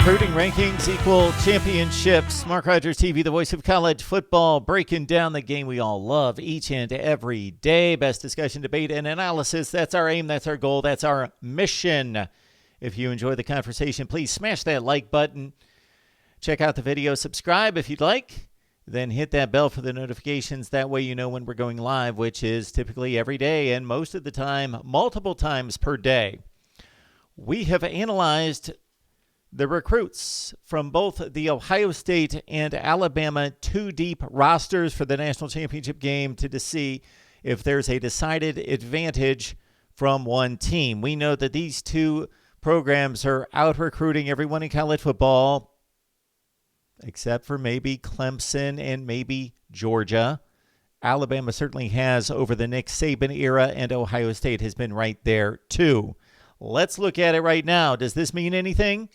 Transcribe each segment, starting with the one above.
Recruiting rankings equal championships. Mark Rogers TV, the voice of college football, breaking down the game we all love each and every day. Best discussion, debate, and analysis. That's our aim. That's our goal. That's our mission. If you enjoy the conversation, please smash that like button. Check out the video. Subscribe if you'd like. Then hit that bell for the notifications. That way you know when we're going live, which is typically every day and most of the time, multiple times per day. We have analyzed the recruits from both the Ohio State and Alabama two-deep rosters for the national championship game to see if there's a decided advantage from one team. We know that these two programs are out recruiting everyone in college football, except for maybe Clemson and maybe Georgia. Alabama certainly has over the Nick Saban era, and Ohio State has been right there too. Let's look at it right now. Does this mean anything?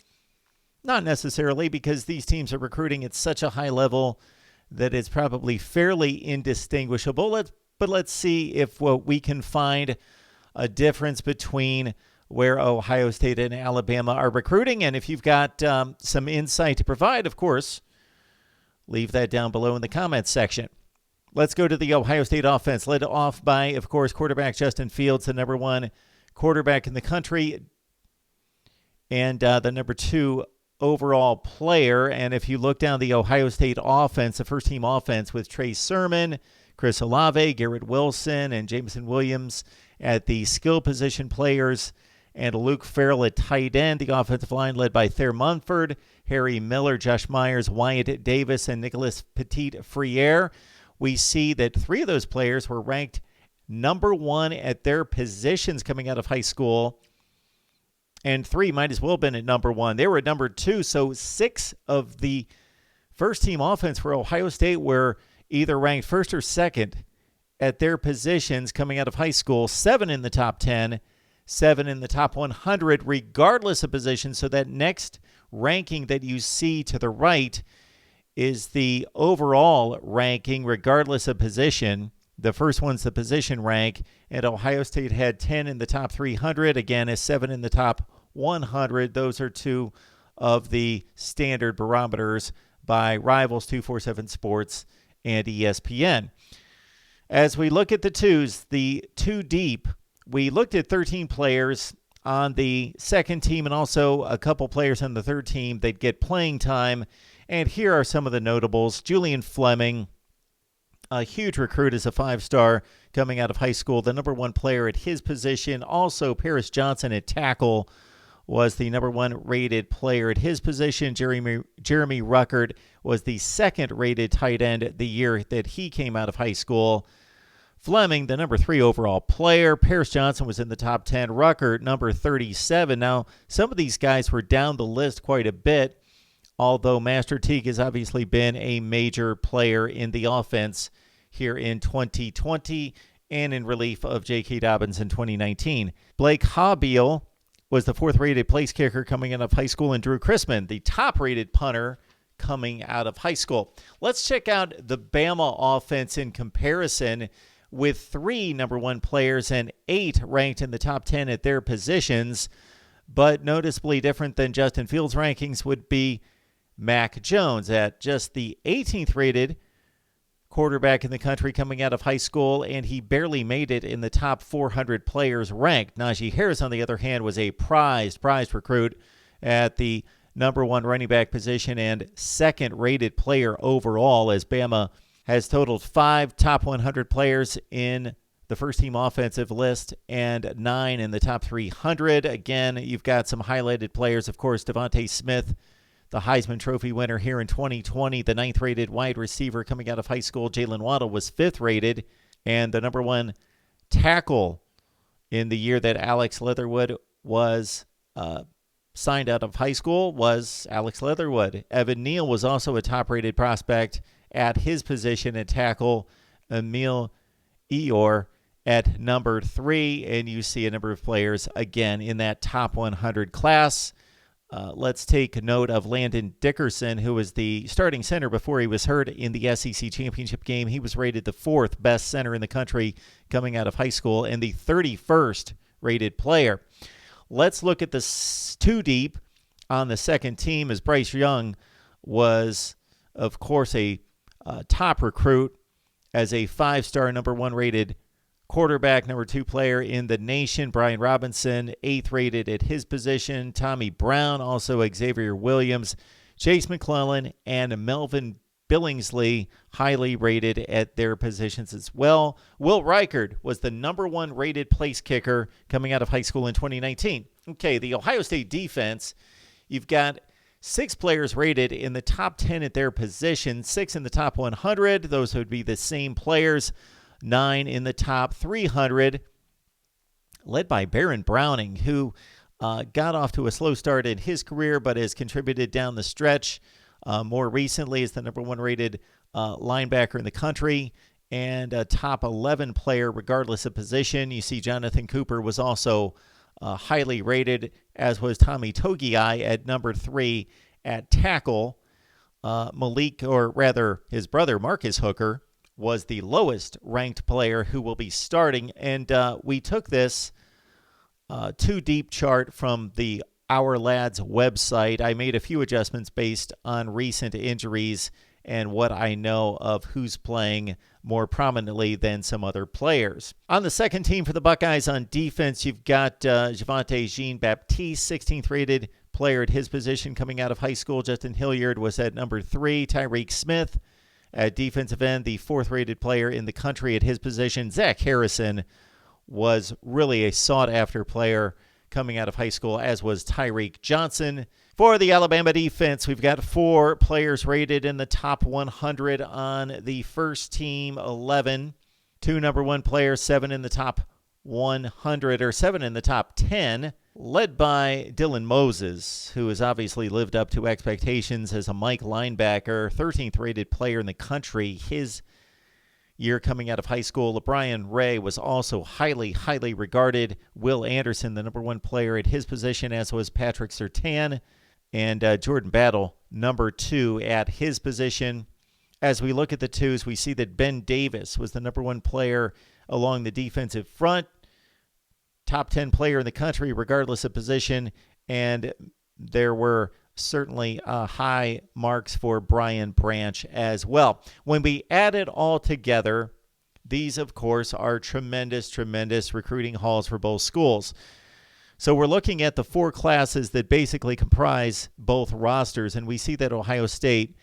Not necessarily, because these teams are recruiting at such a high level that it's probably fairly indistinguishable. But let's see if we can find a difference between where Ohio State and Alabama are recruiting. And if you've got some insight to provide, of course, leave that down below in the comments section. Let's go to the Ohio State offense, led off by, of course, quarterback Justin Fields, the number one quarterback in the country, and the number two overall player. And if you look down the Ohio State offense, the first-team offense with Trey Sermon, Chris Olave, Garrett Wilson, and Jameson Williams at the skill position players, and Luke Farrell at tight end. The offensive line led by Thayer Munford, Harry Miller, Josh Myers, Wyatt Davis, and Nicholas Petit-Friere. We see that three of those players were ranked number one at their positions coming out of high school, and three might as well have been at number one. They were at number two, so six of the first-team offense for Ohio State were either ranked first or second at their positions coming out of high school, 7 in the top 10, 7 in the top 100, regardless of position. So that next ranking that you see to the right is the overall ranking, regardless of position. The first one's the position rank, and Ohio State had 10 in the top 300, again, a 7 in the top 100. Those are two of the standard barometers by Rivals, 247 Sports, and ESPN. As we look at the twos, the two deep, we looked at 13 players on the second team and also a couple players on the third team that get playing time. And here are some of the notables. Julian Fleming, a huge recruit as a five-star coming out of high school, the number one player at his position. Also, Paris Johnson at tackle was the number one rated player at his position. Jeremy Ruckert was the second rated tight end the year that he came out of high school. Fleming, the number 3 overall player. Paris Johnson was in the top 10. Ruckert, number 37. Now, some of these guys were down the list quite a bit, although Master Teague has obviously been a major player in the offense here in 2020 and in relief of J.K. Dobbins in 2019. Blake Hobbiel was the 4th-rated place kicker coming out of high school, and Drew Chrisman, the top-rated punter coming out of high school. Let's check out the Bama offense in comparison, with 3 number 1 players and 8 ranked in the top 10 at their positions. But noticeably different than Justin Fields' rankings would be Mac Jones at just the 18th rated quarterback in the country coming out of high school, and he barely made it in the top 400 players ranked. Najee Harris, on the other hand, was a prized recruit at the number 1 running back position and 2nd rated player overall, as Bama has totaled 5 top 100 players in the first-team offensive list and 9 in the top 300. Again, you've got some highlighted players, of course, Devontae Smith, the Heisman Trophy winner here in 2020, the 9th-rated wide receiver coming out of high school. Jalen Waddle was 5th-rated, and the number 1 tackle in the year that Alex Leatherwood was signed out of high school was Alex Leatherwood. Evan Neal was also a top-rated prospect at his position at tackle. Emil Eor at number 3, and you see a number of players, again, in that top 100 class. Let's take note of Landon Dickerson, who was the starting center before he was hurt in the SEC championship game. He was rated the 4th best center in the country coming out of high school and the 31st rated player. Let's look at the 2 deep. on the second team, as Bryce Young was, of course, a top recruit as a 5-star number 1 rated quarterback, number 2 player in the nation. Brian Robinson, 8th rated at his position. Tommy Brown, also Xavier Williams, Chase McClellan, and Melvin Billingsley, highly rated at their positions as well. Will Reichard was the number 1 rated place kicker coming out of high school in 2019. Okay, the Ohio State defense, you've got 6 players rated in the top 10 at their position, 6 in the top 100. Those would be the same players. 9 in the top 300, led by Baron Browning, who got off to a slow start in his career, but has contributed down the stretch. More recently as the number 1 rated linebacker in the country and a top 11 player regardless of position. You see Jonathan Cooper was also highly rated, as was Tommy Togiai at number 3 at tackle. Malik, or rather his brother Marcus Hooker, was the lowest ranked player who will be starting. And we took this 2-deep chart from the Our Lads website. I made a few adjustments based on recent injuries and what I know of who's playing more prominently than some other players. On the second team for the Buckeyes on defense, you've got Javonte Jean-Baptiste, 16th rated player at his position coming out of high school. Justin Hilliard was at number 3. Tyreek Smith at defensive end, the 4th rated player in the country at his position. Zach Harrison was really a sought-after player coming out of high school, as was Tyreek Johnson. For the Alabama defense, we've got 4 players rated in the top 100 on the first team, 11. 2 number 1 players, 7 in the top 100, or 7 in the top 10, led by Dylan Moses, who has obviously lived up to expectations as a Mike linebacker, 13th rated player in the country. His year coming out of high school. LeBrian Ray was also highly, highly regarded. Will Anderson, the number 1 player at his position, as was Patrick Surtain. And Jordan Battle, number 2 at his position. As we look at the 2s, we see that Ben Davis was the number 1 player along the defensive front. Top 10 player in the country, regardless of position. And there were certainly high marks for Brian Branch as well. When we add it all together, these, of course, are tremendous, tremendous recruiting hauls for both schools. So we're looking at the 4 classes that basically comprise both rosters, and we see that Ohio State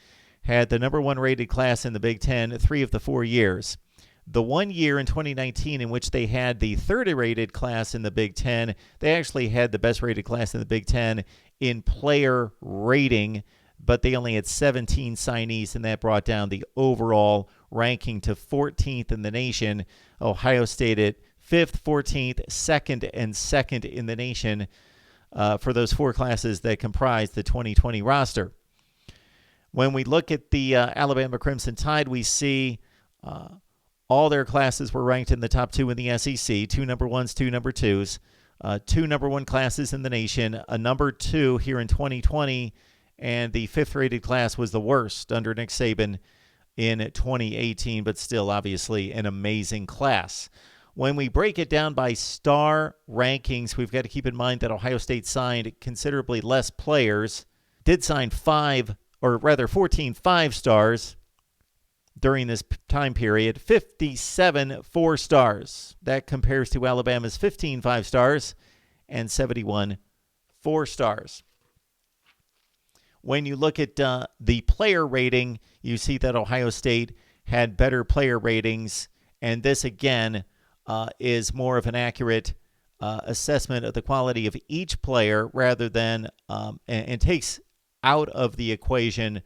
had the number 1 rated class in the Big Ten 3 of the 4 years. The 1 year in 2019 in which they had the 3rd rated class in the Big Ten, they actually had the best rated class in the Big Ten in player rating, but they only had 17 signees, and that brought down the overall ranking to 14th in the nation. Ohio State at 5th, 14th, 2nd, and 2nd in the nation for those 4 classes that comprise the 2020 roster. When we look at the Alabama Crimson Tide, we see all their classes were ranked in the top 2 in the SEC, 2 number 1s, 2 number 2s, 2 number 1 classes in the nation, a number 2 here in 2020, and the 5th rated class was the worst under Nick Saban in 2018, but still obviously an amazing class. When we break it down by star rankings, we've got to keep in mind that Ohio State signed considerably less players, did sign 14 5-stars during this time period, 57 4-stars. That compares to Alabama's 15 5-stars and 71 4-stars. When you look at the player rating, you see that Ohio State had better player ratings, and this again is more of an accurate assessment of the quality of each player rather than and takes out of the equation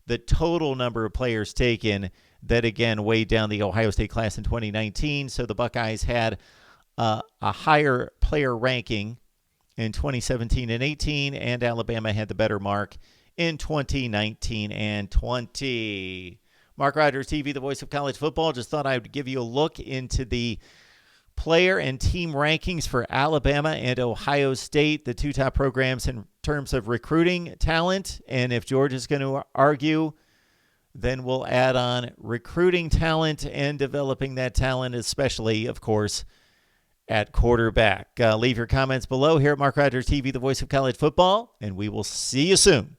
the total number of players taken that, again, weighed down the Ohio State class in 2019. So the Buckeyes had a higher player ranking in 2017 and 18, and Alabama had the better mark in 2019 and 20. Mark Rogers TV, the voice of college football. Just thought I would give you a look into the player and team rankings for Alabama and Ohio State, the 2 top programs in terms of recruiting talent. And if George is going to argue, then we'll add on recruiting talent and developing that talent, especially, of course, at quarterback. Leave your comments below here at Mark Rogers TV, the voice of college football, and we will see you soon.